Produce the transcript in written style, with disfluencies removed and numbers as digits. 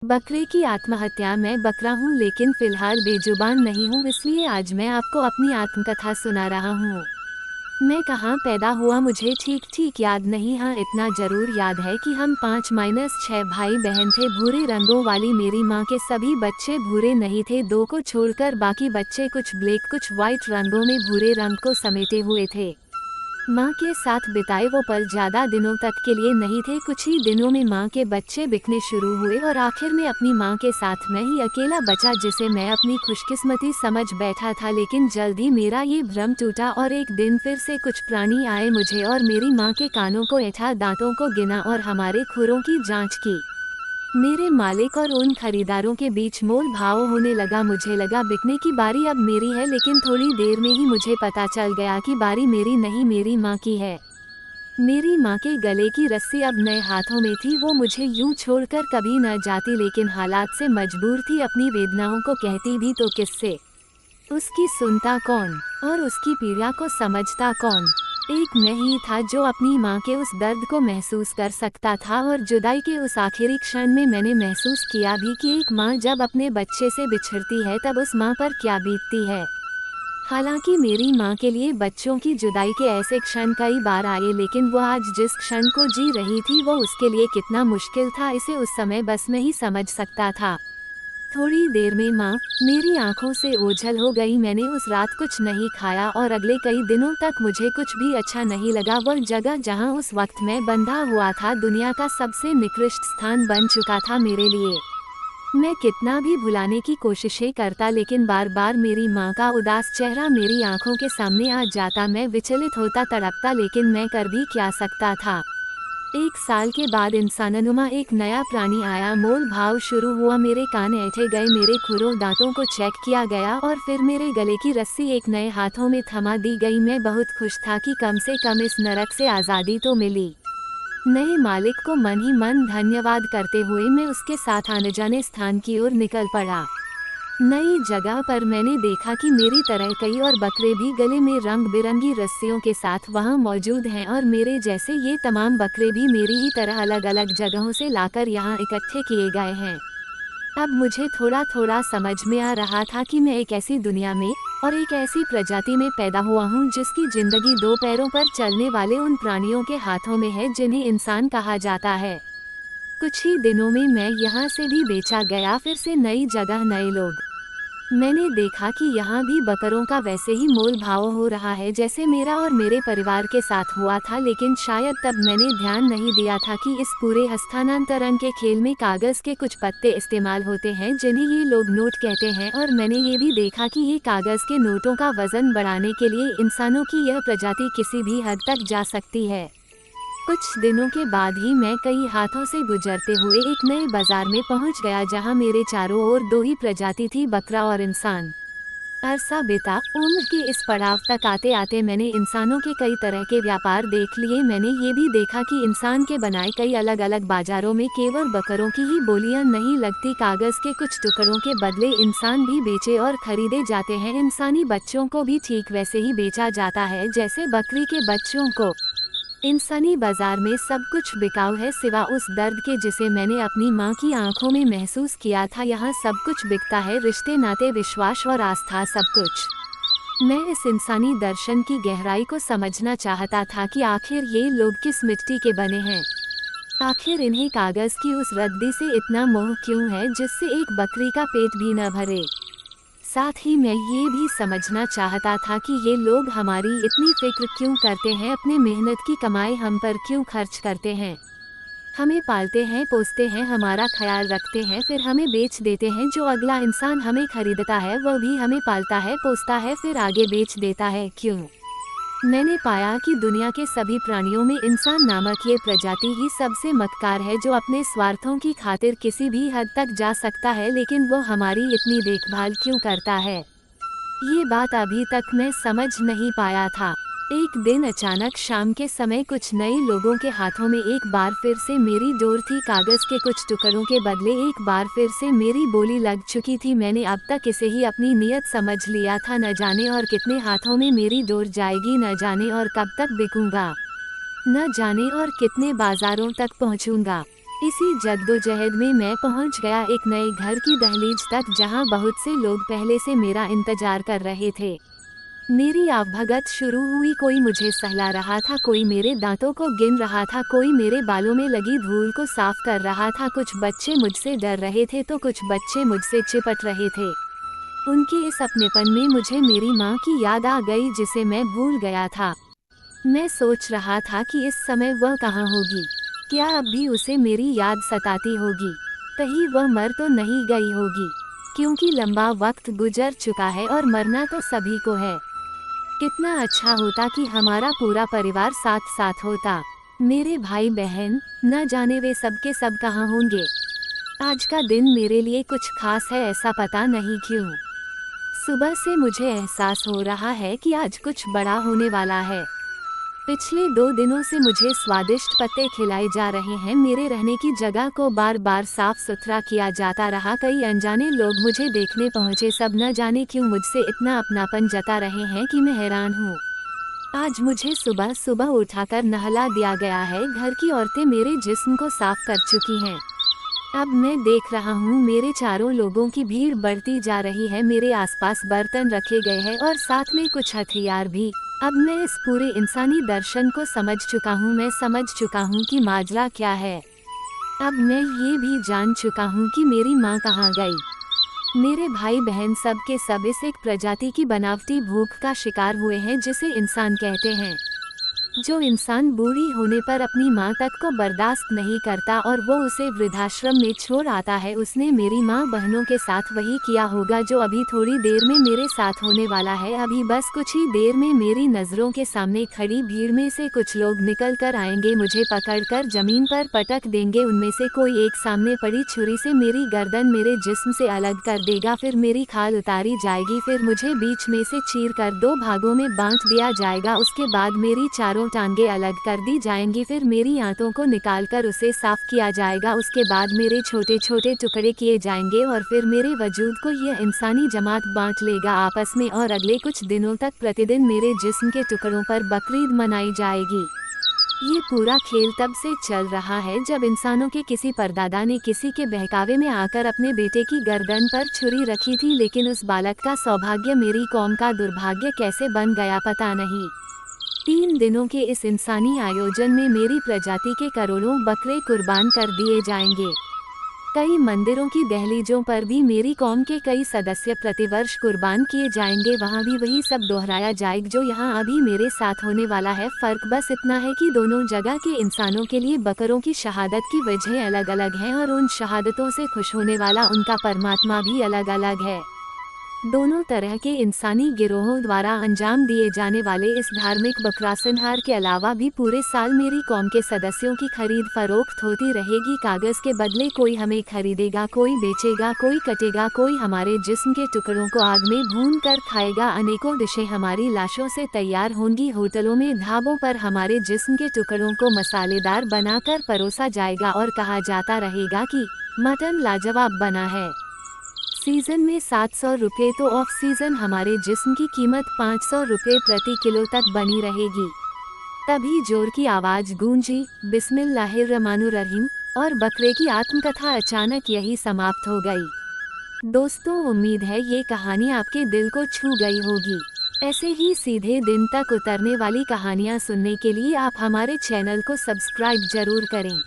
बकरे की आत्महत्या। मैं बकरा हूँ लेकिन फिलहाल बेजुबान नहीं हूँ, इसलिए आज मैं आपको अपनी आत्मकथा सुना रहा हूँ। मैं कहाँ पैदा हुआ मुझे ठीक ठीक याद नहीं, हाँ इतना जरूर याद है कि हम 5-6 भाई बहन थे। भूरे रंगों वाली मेरी माँ के सभी बच्चे भूरे नहीं थे, दो को छोड़कर बाकी बच्चे कुछ ब्लैक कुछ वाइट रंगों में भूरे रंग को समेटे हुए थे। माँ के साथ बिताए वो पल ज्यादा दिनों तक के लिए नहीं थे, कुछ ही दिनों में माँ के बच्चे बिकने शुरू हुए और आखिर में अपनी माँ के साथ मैं ही अकेला बचा, जिसे मैं अपनी खुशकिस्मती समझ बैठा था। लेकिन जल्द ही मेरा ये भ्रम टूटा और एक दिन फिर से कुछ प्राणी आए, मुझे और मेरी माँ के कानों को ऐठा, दांतों को गिना और हमारे खुरों की जांच की। मेरे मालिक और उन खरीदारों के बीच मोल भाव होने लगा। मुझे लगा बिकने की बारी अब मेरी है, लेकिन थोड़ी देर में ही मुझे पता चल गया कि बारी मेरी नहीं मेरी माँ की है। मेरी माँ के गले की रस्सी अब नए हाथों में थी, वो मुझे यूं छोड़कर कभी न जाती, लेकिन हालात से मजबूर थी। अपनी वेदनाओं को कहती भी तो किससे, उसकी सुनता कौन और उसकी पीड़ा को समझता कौन। एक मैं ही था जो अपनी माँ के उस दर्द को महसूस कर सकता था, और जुदाई के उस आखिरी क्षण में मैंने महसूस किया भी कि एक माँ जब अपने बच्चे से बिछड़ती है तब उस माँ पर क्या बीतती है। हालांकि मेरी माँ के लिए बच्चों की जुदाई के ऐसे क्षण कई बार आए, लेकिन वो आज जिस क्षण को जी रही थी वो उसके लिए कितना मुश्किल था, इसे उस समय बस मैं ही समझ सकता था। थोड़ी देर में माँ मेरी आंखों से ओझल हो गई। मैंने उस रात कुछ नहीं खाया और अगले कई दिनों तक मुझे कुछ भी अच्छा नहीं लगा। वह जगह जहाँ उस वक्त मैं बंधा हुआ था दुनिया का सबसे निकृष्ट स्थान बन चुका था मेरे लिए। मैं कितना भी भुलाने की कोशिशें करता, लेकिन बार बार मेरी माँ का उदास चेहरा मेरी आंखों के सामने आ जाता। मैं विचलित होता, तड़पता, लेकिन मैं कर भी क्या सकता था। एक साल के बाद इंसाननुमा एक नया प्राणी आया, मोल भाव शुरू हुआ, मेरे कान ऐंठे गए, मेरे खुरों दांतों को चेक किया गया और फिर मेरे गले की रस्सी एक नए हाथों में थमा दी गई। मैं बहुत खुश था कि कम से कम इस नरक से आज़ादी तो मिली। नए मालिक को मन ही मन धन्यवाद करते हुए मैं उसके साथ आने जाने स्थान की ओर निकल पड़ा। नई जगह पर मैंने देखा कि मेरी तरह कई और बकरे भी गले में रंग बिरंगी रस्सियों के साथ वहां मौजूद हैं, और मेरे जैसे ये तमाम बकरे भी मेरी ही तरह अलग अलग जगहों से लाकर यहाँ इकट्ठे किए गए हैं। अब मुझे थोड़ा थोड़ा समझ में आ रहा था कि मैं एक ऐसी दुनिया में और एक ऐसी प्रजाति में पैदा हुआ हूँ जिसकी जिंदगी दो पैरों पर चलने वाले उन प्राणियों के हाथों में है जिन्हें इंसान कहा जाता है। कुछ ही दिनों में मैं यहाँ से भी बेचा गया, फिर से नई जगह, नए लोग। मैंने देखा कि यहाँ भी बकरों का वैसे ही मोल भाव हो रहा है जैसे मेरा और मेरे परिवार के साथ हुआ था, लेकिन शायद तब मैंने ध्यान नहीं दिया था कि इस पूरे हस्तांतरण के खेल में कागज के कुछ पत्ते इस्तेमाल होते हैं जिन्हें ये लोग नोट कहते हैं, और मैंने ये भी देखा कि ये कागज के नोटों का वजन बढ़ाने के लिए इंसानों की यह प्रजाति किसी भी हद तक जा सकती है। कुछ दिनों के बाद ही मैं कई हाथों से गुजरते हुए एक नए बाजार में पहुंच गया जहां मेरे चारों ओर दो ही प्रजाति थी, बकरा और इंसान। अरसा बीता, उम्र के इस पड़ाव तक आते आते मैंने इंसानों के कई तरह के व्यापार देख लिए। मैंने ये भी देखा कि इंसान के बनाए कई अलग अलग बाजारों में केवल बकरों की ही बोलियां नहीं लगती, कागज के कुछ टुकड़ों के बदले इंसान भी बेचे और खरीदे जाते हैं। इंसानी बच्चों को भी ठीक वैसे ही बेचा जाता है जैसे बकरी के बच्चों को। इंसानी बाजार में सब कुछ बिकाऊ है सिवा उस दर्द के जिसे मैंने अपनी माँ की आंखों में महसूस किया था। यहाँ सब कुछ बिकता है, रिश्ते, नाते, विश्वास और आस्था, सब कुछ। मैं इस इंसानी दर्शन की गहराई को समझना चाहता था कि आखिर ये लोग किस मिट्टी के बने हैं। आखिर इन्हें कागज की उस रद्दी से इतना मोह क्यों है जिससे एक बकरी का पेट भी न भरे। साथ ही मैं ये भी समझना चाहता था कि ये लोग हमारी इतनी फिक्र क्यों करते हैं, अपने मेहनत की कमाई हम पर क्यों खर्च करते हैं। हमें पालते हैं, पोसते हैं, हमारा ख्याल रखते हैं, फिर हमें बेच देते हैं। जो अगला इंसान हमें खरीदता है वह भी हमें पालता है, पोसता है, फिर आगे बेच देता है, क्यों। मैंने पाया कि दुनिया के सभी प्राणियों में इंसान नामक ये प्रजाति ही सबसे मक्कार है, जो अपने स्वार्थों की खातिर किसी भी हद तक जा सकता है, लेकिन वो हमारी इतनी देखभाल क्यों करता है, ये बात अभी तक मैं समझ नहीं पाया था। एक दिन अचानक शाम के समय कुछ नए लोगों के हाथों में एक बार फिर से मेरी डोर थी, कागज के कुछ टुकड़ों के बदले एक बार फिर से मेरी बोली लग चुकी थी। मैंने अब तक इसे ही अपनी नियत समझ लिया था, न जाने और कितने हाथों में मेरी डोर जाएगी, न जाने और कब तक बिकूंगा, न जाने और कितने बाजारों तक पहुंचूंगा। इसी जद्दोजहद में मैं पहुंच गया एक नए घर की दहलीज तक, जहां बहुत से लोग पहले से मेरा इंतजार कर रहे थे। मेरी आवभगत शुरू हुई। कोई मुझे सहला रहा था, कोई मेरे दांतों को गिन रहा था, कोई मेरे बालों में लगी धूल को साफ कर रहा था। कुछ बच्चे मुझसे डर रहे थे तो कुछ बच्चे मुझसे चिपट रहे थे। उनके इस अपनेपन में मुझे मेरी माँ की याद आ गई, जिसे मैं भूल गया था। मैं सोच रहा था कि इस समय वह कहाँ होगी। क्या अब भी उसे मेरी याद सताती होगी? कहीं वह मर तो नहीं गई होगी? क्योंकि लंबा वक्त गुजर चुका है और मरना तो सभी को है। कितना अच्छा होता कि हमारा पूरा परिवार साथ साथ होता। मेरे भाई बहन, न जाने वे सब के सब कहाँ होंगे। आज का दिन मेरे लिए कुछ खास है, ऐसा पता नहीं क्यों। सुबह से मुझे एहसास हो रहा है कि आज कुछ बड़ा होने वाला है। पिछले 2 दिनों से मुझे स्वादिष्ट पत्ते खिलाए जा रहे हैं। मेरे रहने की जगह को बार बार साफ सुथरा किया जाता रहा। कई अनजाने लोग मुझे देखने पहुंचे। सब न जाने क्यों मुझसे इतना अपनापन जता रहे हैं कि मैं हैरान हूँ। आज मुझे सुबह सुबह उठाकर नहला दिया गया है। घर की औरतें मेरे जिस्म को साफ कर चुकी हैं। अब मैं देख रहा हूँ मेरे चारों लोगों की भीड़ बढ़ती जा रही है। मेरे आसपास बर्तन रखे गए हैं और साथ में कुछ हथियार भी। अब मैं इस पूरे इंसानी दर्शन को समझ चुका हूँ। मैं समझ चुका हूँ कि माजरा क्या है। अब मैं ये भी जान चुका हूँ कि मेरी माँ कहाँ गई। मेरे भाई बहन सब के सब इस एक प्रजाति की बनावटी भूख का शिकार हुए हैं, जिसे इंसान कहते हैं। जो इंसान बूढ़ी होने पर अपनी माँ तक को बर्दाश्त नहीं करता और वो उसे वृद्धाश्रम में छोड़ आता है, उसने मेरी माँ बहनों के साथ वही किया होगा जो अभी थोड़ी देर में मेरे साथ होने वाला है। अभी बस कुछ ही देर में मेरी नज़रों के सामने खड़ी भीड़ में से कुछ लोग निकल कर आएंगे, मुझे पकड़कर जमीन पर पटक देंगे। उनमें से कोई एक सामने पड़ी छुरी से मेरी गर्दन मेरे जिस्म से अलग कर देगा, फिर मेरी खाल उतारी जाएगी, फिर मुझे बीच में से चीर कर 2 भागों में बांट दिया जाएगा। उसके बाद मेरी चारों टांगे अलग कर दी जाएंगी, फिर मेरी आंतों को निकालकर उसे साफ किया जाएगा। उसके बाद मेरे छोटे छोटे टुकड़े किए जाएंगे और फिर मेरे वजूद को यह इंसानी जमात बांट लेगा आपस में, और अगले कुछ दिनों तक प्रतिदिन मेरे जिस्म के टुकड़ों पर बकरीद मनाई जाएगी। ये पूरा खेल तब से चल रहा है जब इंसानों के किसी परदादा ने किसी के बहकावे में आकर अपने बेटे की गर्दन पर छुरी रखी थी, लेकिन उस बालक का सौभाग्य मेरी कौम का दुर्भाग्य कैसे बन गया पता नहीं। 3 दिनों के इस इंसानी आयोजन में मेरी प्रजाति के करोड़ों बकरे कुर्बान कर दिए जाएंगे। कई मंदिरों की दहलीजों पर भी मेरी कौम के कई सदस्य प्रतिवर्ष कुर्बान किए जाएंगे। वहाँ भी वही सब दोहराया जाएगा जो यहाँ अभी मेरे साथ होने वाला है। फ़र्क बस इतना है कि दोनों जगह के इंसानों के लिए बकरों की शहादत की वजह अलग अलग हैं और उन शहादतों से खुश होने वाला उनका परमात्मा भी अलग अलग है। दोनों तरह के इंसानी गिरोहों द्वारा अंजाम दिए जाने वाले इस धार्मिक बकरा संहार के अलावा भी पूरे साल मेरी कौम के सदस्यों की खरीद फरोख्त होती रहेगी। कागज़ के बदले कोई हमें खरीदेगा, कोई बेचेगा, कोई कटेगा, कोई हमारे जिस्म के टुकड़ों को आग में भून कर खाएगा। अनेकों डिशें हमारी लाशों से तैयार होंगी। होटलों में, ढाबों पर हमारे जिस्म के टुकड़ों को मसालेदार बनाकर परोसा जाएगा और कहा जाता रहेगा कि मटन लाजवाब बना है। सीज़न में 700 रुपये तो ऑफ सीज़न हमारे जिस्म की कीमत 500 रुपये प्रति किलो तक बनी रहेगी। तभी जोर की आवाज़ गूंजी, बिस्मिल्लाहिर्रहमानुर्रहीम, और बकरे की आत्मकथा अचानक यही समाप्त हो गई। दोस्तों, उम्मीद है ये कहानी आपके दिल को छू गई होगी। ऐसे ही सीधे दिन तक उतरने वाली कहानियाँ सुनने के लिए आप हमारे चैनल को सब्सक्राइब जरूर करें।